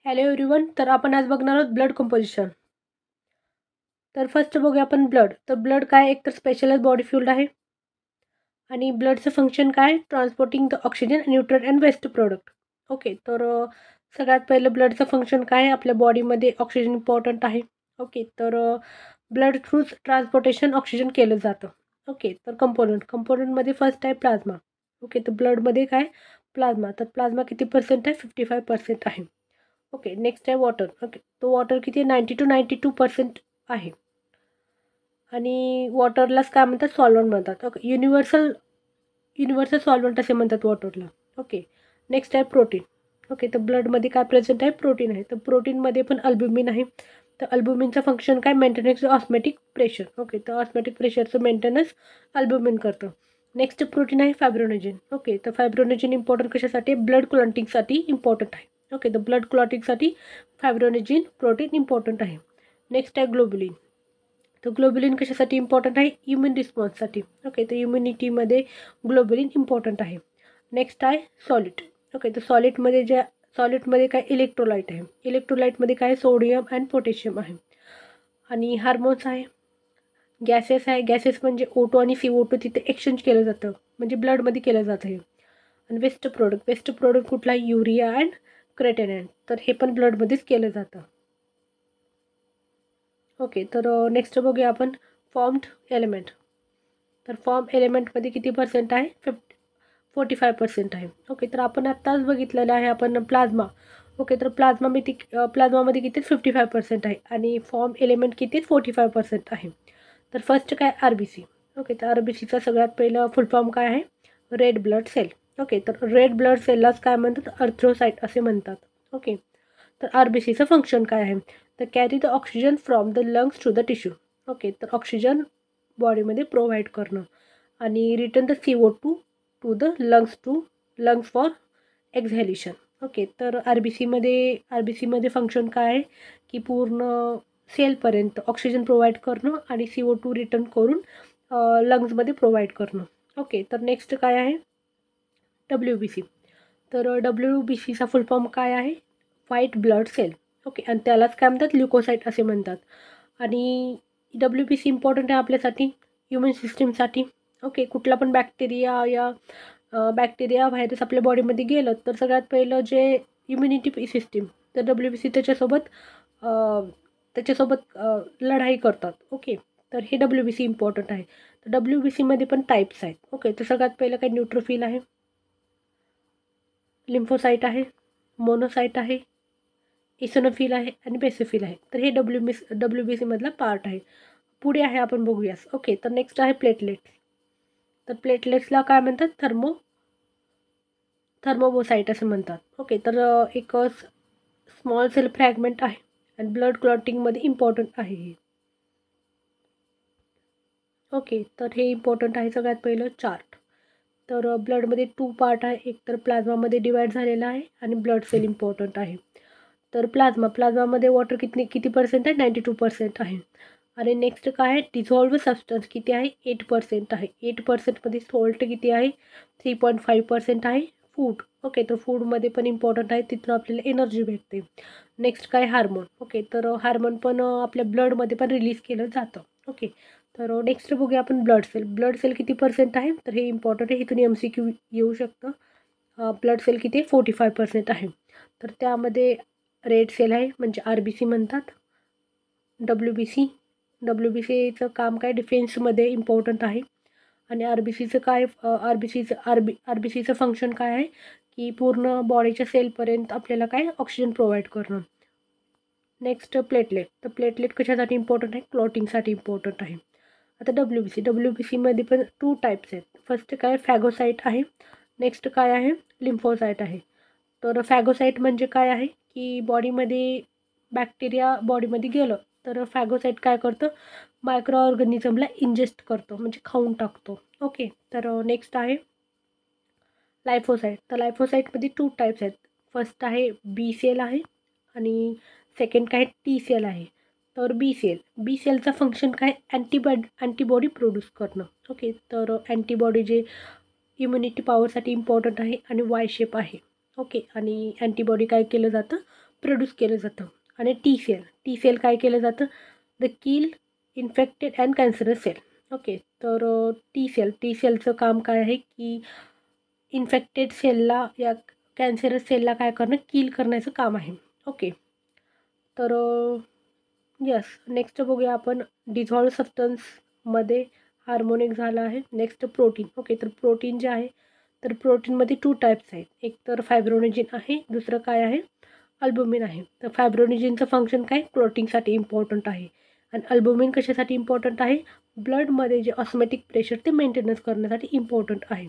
Hello everyone. तर आपण आज बघणार आहोत ब्लड कंपोजिशन. तर फर्स्ट बघूया आपण ब्लड. तर ब्लड काय एक तर स्पेशलाइज बॉडी फ्लुइड आहे आणि ब्लडचं फंक्शन काय transporting the oxygen nutrient and waste product. Okay. तर सगळ्यात पहिलं ब्लडचं फंक्शन काय आहे, आपल्या बॉडीमध्ये ऑक्सिजन इम्पॉर्टंट आहे. ओके. तर ब्लड थ्रूच ट्रान्सपोर्टेशन ऑक्सिजन केलं जातं. ओके. तर कंपोनंटमध्ये फर्स्ट आहे प्लाझ्मा. ओके. तर ब्लडमध्ये काय प्लाझ्मा. तर प्लाझ्मा किती पर्सेंट आहे 55% आहे. ओके. नेक्स्ट आहे वॉटर. ओके. तो वॉटर किती आहे 90 to 92% आहे आणि वॉटरलाच काय म्हणतात सॉल्व्हंट म्हणतात. ओके. युनिव्हर्सल सॉल्व्हंट असे म्हणतात वॉटरला. ओके. नेक्स्ट आहे प्रोटीन. ओके. तर ब्लडमध्ये काय प्रेझेंट आहे प्रोटीन आहे. तर प्रोटीनमध्ये पण अल्ब्युमिन आहे. तर अल्ब्युमिनचं फंक्शन काय मेंटेनन्स ऑस्मॅटिक प्रेशर. ओके. तर ऑस्मॅटिक प्रेशरचं मेंटेनन्स अल्ब्युमिन करतं. नेक्स्ट प्रोटीन आहे फायब्रोनेजिन. ओके. तर फायब्रोनेजिन इम्पॉर्टंट कशासाठी ब्लड क्लॉटिंगसाठी इम्पॉर्टंट आहे. ओके. तर ब्लड क्लॉटिंगसाठी फायब्रोनेजिन प्रोटीन इम्पॉर्टंट आहे. नेक्स्ट आहे ग्लोबुलिन. तर ग्लोबुलिन कशासाठी इम्पॉर्टंट आहे इम्युन रिस्पॉन्ससाठी. ओके. तर इम्युनिटीमध्ये ग्लोबुलिन इम्पॉर्टंट आहे. नेक्स्ट आहे सॉलिड. ओके. तर सॉलिडमध्ये काय इलेक्ट्रोलाइट आहे. इलेक्ट्रोलाइटमध्ये काय सोडियम अँड पोटॅशियम आहे. आणि हार्मोन्स आहे, गॅसेस आहे. गॅसेस म्हणजे O2 आणि CO2 तिथे एक्सचेंज केलं जातं, म्हणजे ब्लडमध्ये केलं जातं हे. आणि वेस्ट प्रोडक्ट कुठला युरिया अँड क्रेटेनाइन. तर हे पण ब्लडमध्येच केलं जातं. ओके. तर नेक्स्ट बघूया आपण फॉर्म्ड एलिमेंट. तर फॉर्म एलिमेंटमध्ये किती पर्सेंट आहे 45% आहे. ओके. तर आपण आत्ताच बघितलेलं आहे आपण प्लाझ्मा. ओके. तर प्लाझ्मामध्ये किती 55% आहे आणि फॉर्म एलिमेंट किती 45% आहे. तर फर्स्ट काय RBC. ओके. तर RBCचा सगळ्यात पहिलं फुल फॉर्म काय आहे रेड ब्लड सेल. ओके. तर रेड ब्लड सेललाच काय म्हणतात अर्थ्रोसाइट असे म्हणतात. ओके. तर RBCचं फंक्शन काय आहे तर carry the oxygen from the lungs to the tissue. Okay. तर ऑक्सिजन बॉडीमध्ये प्रोव्हाइड करणं आणि return the CO2 to the lungs for exhalation. Okay. तर आर बी सीमध्ये फंक्शन काय आहे की पूर्ण सेलपर्यंत ऑक्सिजन प्रोव्हाइड करणं आणि CO2 रिटर्न करून लंग्समध्ये प्रोव्हाइड करणं. ओके. तर नेक्स्ट काय आहे WBC. तर WBCचा फुल फॉर्म काय आहे व्हाईट ब्लड सेल. ओके. आणि त्यालाच काय म्हणतात ल्युकोसाईट असे म्हणतात. आणि WBC इम्पॉर्टंट आहे आपल्यासाठी ह्युमन सिस्टीमसाठी. ओके. कुठला पण बॅक्टेरिया व्हायरस आपल्या बॉडीमध्ये गेलं तर सगळ्यात पहिलं जे इम्युनिटी सिस्टीम तर WBC त्याच्यासोबत लढाई करतात. ओके. तर हे WBC इम्पॉर्टंट आहे. तर WBCमध्ये पण टाईप्स आहेत. ओके. तर सगळ्यात पहिलं काय न्यूट्रोफिल आहे, लिम्फोसाईट आहे, मोनोसाईट आहे, इसोनोफिल आहे आणि बेसोफिल आहे. तर हे WBC मधला पार्ट आहे. पुढे आहे आपण बघूयास. ओके. तर नेक्स्ट आहे प्लेटलेट्स. तर प्लेटलेट्सला काय म्हणतात थर्मोबोसाईट असं म्हणतात. ओके. तर एक स्मॉल सेल फ्रॅगमेंट आहे आणि ब्लड क्लॉटिंगमध्ये इम्पॉर्टंट आहे हे. ओके. तर हे इम्पॉर्टंट आहे सगळ्यात पहिलं चार्ट. तर ब्लडमध्ये 2 पार्ट आहे. एक तर प्लाझ्मामध्ये डिवाईड झालेला आहे आणि ब्लड सेल इम्पॉर्टंट आहे. तर प्लाझ्मामध्ये वॉटर किती पर्सेंट आहे 92% आहे. आणि नेक्स्ट काय आहे डिझॉल्व्ड सबस्टन्स किती आहे 8% आहे. 8%मध्ये सॉल्ट किती आहे 3.5% आहे. फूड. ओके. तर फूडमध्ये पण इम्पॉर्टंट आहे, तिथून आपल्याला एनर्जी भेटते. नेक्स्ट काय हार्मोन. ओके. तर हार्मोन पण आपल्या ब्लडमध्ये पण रिलीज केलं जातं. ओके. तर नेक्स्ट बघूया आपण ब्लड सेल किती पर्सेंट आहे तर हे इम्पॉर्टंट आहे, इथून MCQ येऊ शकतं. ब्लड सेल किती 45% आहे. तर त्यामध्ये रेड सेल आहे म्हणजे RBC म्हणतात. WBCचं काम काय डिफेन्समध्ये इम्पॉर्टंट आहे आणि RBCचं फंक्शन काय आहे की पूर्ण बॉडीच्या सेलपर्यंत आपल्याला काय ऑक्सिजन प्रोव्हाइड करणं. Next platelet. तर प्लेटलेट कशासाठी इम्पॉर्टंट आहे क्लॉटिंगसाठी इम्पॉर्टंट आहे. आता WBCमध्ये पण 2 टाईप्स आहेत. फर्स्ट काय फॅगोसाईट आहे, नेक्स्ट काय आहे लिम्फोसाईट आहे. तर फॅगोसाईट म्हणजे काय आहे की बॅक्टेरिया बॉडीमध्ये गेलं तर फॅगोसाईट काय करतं मायक्रो ऑर्गॅनिझमला इंजेस्ट करतो म्हणजे खाऊन टाकतो. ओके. तर नेक्स्ट आहे लायफोसाईट. तर लायफोसाईटमध्ये 2 टाईप्स आहेत. फर्स्ट आहे बी सेल आहे आणि सेकंड काय टी सेल आहे. तर बी सेलचा फंक्शन काय अँटीबॉडी प्रोड्यूस करणं. ओके. तर अँटीबॉडी जे इम्युनिटी पॉवरसाठी इम्पॉर्टंट आहे आणि वाय शेप आहे. ओके. आणि अँटीबॉडी काय केलं जातं प्रोड्यूस केलं जातं. आणि टी सेल काय केलं जातं, the kill infected and cancerous cell. Okay, तर टी सेलचं काम काय आहे की इन्फेक्टेड सेलला या कॅन्सरस सेलला काय करणं, किल करण्याचं काम आहे. ओके, तर यस, नेक्स्ट बघूया आपण डिझॉल्व सबस्टन्समध्ये हार्मोनिक झालं आहे. Next protein. ओके, तर प्रोटीन जे आहे तर प्रोटीनमध्ये 2 टाईप्स आहेत. एक तर फायब्रोनिजिन आहे, दुसरं काय आहे, अल्बुमिन आहे. तर फायब्रोनिजिनचं फंक्शन काय, क्लॉटिंगसाठी इम्पॉर्टंट आहे आणि अल्बुमिन कशासाठी इम्पॉर्टंट आहे, ब्लडमध्ये जे ऑस्मॅटिक प्रेशर ते मेंटेनन्स करण्यासाठी इम्पॉर्टंट आहे.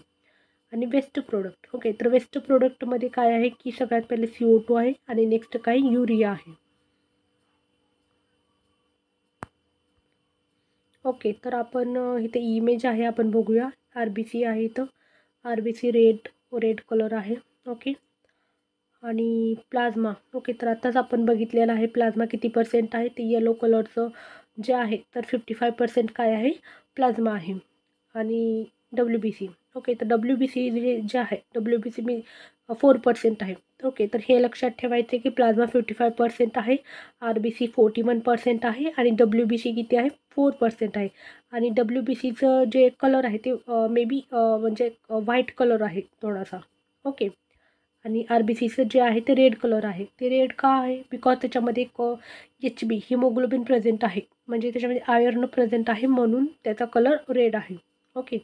आणि वेस्ट प्रोडक्ट. ओके, तर वेस्ट प्रोडक्टमध्ये काय आहे की सगळ्यात पहिले CO2 आहे आणि नेक्स्ट काय, युरिया आहे. ओके, तर आपण इथे इमेज आहे आपण बघूया. RBC आहे इथं. RBC रेड कलर आहे. ओके, आणि प्लाझ्मा. ओके, तर आत्ताच आपण बघितलेलं आहे प्लाझ्मा किती पर्सेंट आहे, ते येलो कलरचं जे आहे तर 55% काय आहे, प्लाझ्मा आहे. आणि WBC. ओके, तर WBC जे आहे WBC मी 4% आहे. ओके, तर हे लक्षात ठेवायचे की प्लाझ्मा 55% आहे, RBC 41% आहे आणि WBC किती आहे, 4% आहे. आणि WBCचं जे कलर आहे ते मे बी म्हणजे व्हाईट कलर आहे थोडासा. ओके, आणि RBCचं जे आहे ते रेड कलर आहे. ते रेड का आहे, बिकॉज त्याच्यामध्ये एक HB हिमोग्लोबिन प्रेझेंट आहे, म्हणजे त्याच्यामध्ये आयर्न प्रेझेंट आहे म्हणून त्याचा कलर रेड आहे. ओके,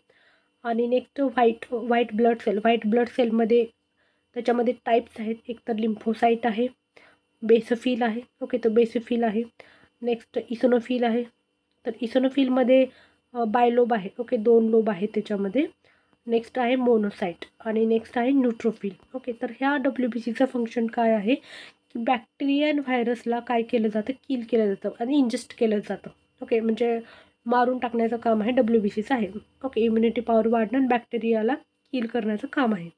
आणि नेक्स्ट व्हाईट ब्लड सेलमध्ये त्याच्यामध्ये टाईप्स आहेत. एक तर लिम्फोसाईट आहे, बेसोफिल आहे. ओके, तर बेसोफिल आहे. नेक्स्ट इसोनोफिल आहे. तर इसोनोफिलमध्ये बायलोब आहे. ओके, 2 लोब आहे त्याच्यामध्ये. नेक्स्ट आहे मोनोसाईट आणि नेक्स्ट आहे न्यूट्रोफिल. ओके, तर ह्या WBCचं फंक्शन काय आहे की बॅक्टेरिया आणि व्हायरसला काय केलं जातं, किल केलं जातं आणि इंजेस्ट केलं जातं. ओके, म्हणजे मारून टाकण्याचं काम आहे WBCचं आहे. ओके, इम्युनिटी पॉवर वाढणं आणि बॅक्टेरियाला किल करण्याचं काम आहे.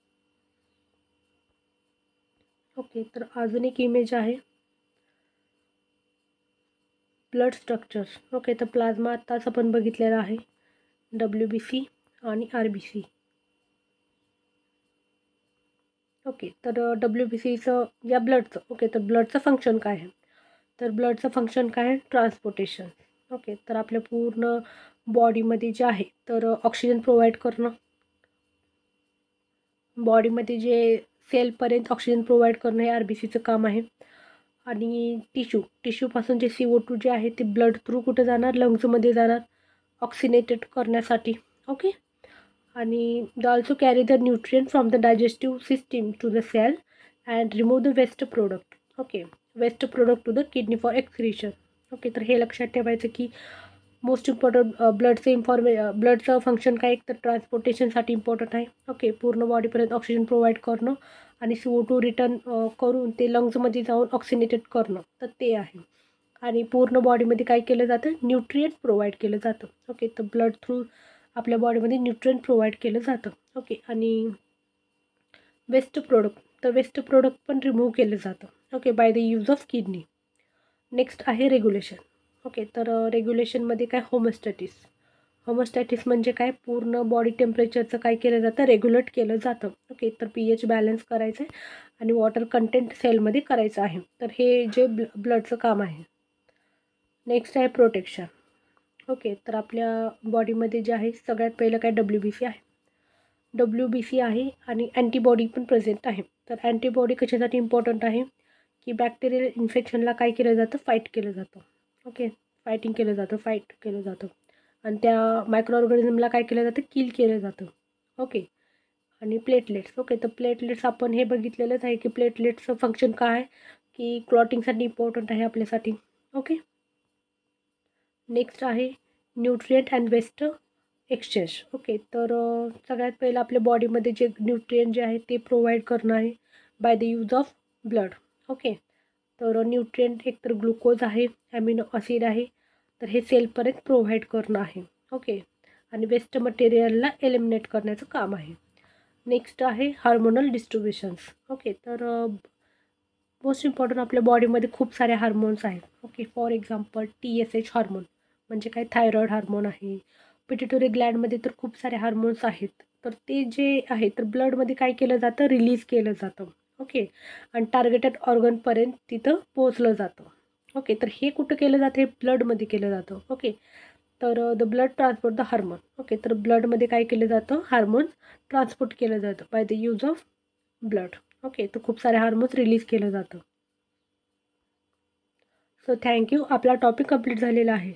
ओके, तर अजून एक इमेज आहे ब्लड स्ट्रक्चर. ओके, तर प्लाझ्मा आत्ताच आपण बघितलेला आहे, WBC आणि RBC. ओके, तर WBCचं या ब्लडचं. ओके, तर ब्लडचं फंक्शन काय आहे, तर ब्लडचं फंक्शन काय आहे, ट्रान्सपोर्टेशन. ओके, तर आपल्या पूर्ण बॉडीमध्ये जे आहे तर ऑक्सिजन प्रोव्हाइड करणं, बॉडीमध्ये जे सेलपर्यंत ऑक्सिजन प्रोव्हाइड करणं हे RBCचं काम आहे. आणि टिश्यूपासून जे CO2 जे आहे ते ब्लड थ्रू कुठे जाणार, लंग्समध्ये जाणार ऑक्सिनेटेड करण्यासाठी. ओके, आणि the also carry the nutrient from the digestive system to the cell and remove the waste product. Okay, waste product to the kidney for excretion. Okay, तर हे लक्षात ठेवायचं की मोस्ट इम्पॉर्टंट ब्लडचं फंक्शन काय, एक तर ट्रान्सपोर्टेशनसाठी इम्पॉर्टंट आहे. ओके, पूर्ण बॉडीपर्यंत ऑक्सिजन प्रोव्हाइड करणं आणि CO2 रिटर्न करून ते लंग्समध्ये जाऊन ऑक्सिनेटेड करणं, तर ते आहे. आणि पूर्ण बॉडीमध्ये काय केलं जातं, न्यूट्रिएंट प्रोव्हाइड केलं जातं. ओके, तर ब्लड थ्रू आपल्या बॉडीमध्ये न्यूट्रिएंट प्रोव्हाइड केलं जातं. ओके, आणि वेस्ट प्रोडक्ट पण रिमूव्ह केलं जातं. Okay, by the use of kidney. Next आहे रेग्युलेशन. ओके, तर रेग्युलेशनमध्ये काय, होमोस्टॅटिस म्हणजे काय, पूर्ण बॉडी टेम्परेचरचं काय केलं जातं, रेग्युलेट केलं जातं. ओके, तर pH बॅलन्स करायचं आहे आणि वॉटर कंटेंट सेलमध्ये करायचं आहे. तर हे जे ब्लडचं काम आहे. नेक्स्ट आहे प्रोटेक्शन. ओके, तर आपल्या बॉडीमध्ये जे आहे सगळ्यात पहिलं काय, WBC आहे आणि अँटीबॉडी पण प्रेझेंट आहे. तर अँटीबॉडी कशासाठी इम्पॉर्टंट आहे की बॅक्टेरियल इन्फेक्शनला काय केलं जातं, फाईट केलं जातं. ओके, फाईट केलं जातं आणि त्या मायक्रो ऑर्गॅनिझमला काय केलं जातं, किल केलं जातं. ओके, आणि प्लेटलेट्स. ओके, तर प्लेटलेट्स आपण हे बघितलेलंच आहे की प्लेटलेट्सचं फंक्शन काय आहे की क्लॉटिंगसाठी इम्पॉर्टंट आहे आपल्यासाठी. ओके, नेक्स्ट आहे nutrient and waste exchange. Okay, तर सगळ्यात पहिलं आपल्या बॉडीमध्ये जे न्यूट्रिएंट जे आहे ते प्रोव्हाइड करणं आहे by the use of blood. Okay, तर न्यूट्रिएंट एकतर ग्लुकोज आहे, ॲमिनो ॲसिड आहे, तर हे सेलपर्यंत प्रोव्हाइड करणं आहे. ओके, आणि वेस्ट मटेरियलला एलिमिनेट करण्याचं काम आहे. नेक्स्ट आहे हार्मोनल डिस्ट्रीब्युशन्स. ओके, तर मोस्ट इम्पॉर्टंट आपल्या बॉडीमध्ये खूप सारे हार्मोन्स आहेत. Okay, for example TSH hormone म्हणजे काय, थायरॉईड हार्मोन आहे. पिट्युटरी ग्लँडमध्ये तर खूप सारे हार्मोन्स आहेत. तर ते जे आहे तर ब्लडमध्ये काय केलं जातं, रिलीज केलं जातं. ओके. आणि टार्गेटेड ऑर्गनपर्यंत तिथं पोहोचलं जातं. ओके. तर हे कुठं केलं जातं? हे ब्लडमध्ये केलं जातं. ओके. तर the blood transport the hormone. Okay. तर ब्लडमध्ये काय केलं जातं? हार्मोन्स ट्रान्सपोर्ट केलं जातं by the use of blood. Okay. तर खूप सारे हार्मोन्स रिलीज केलं जातं. So thank you. आपला टॉपिक कंप्लीट झालेला आहे.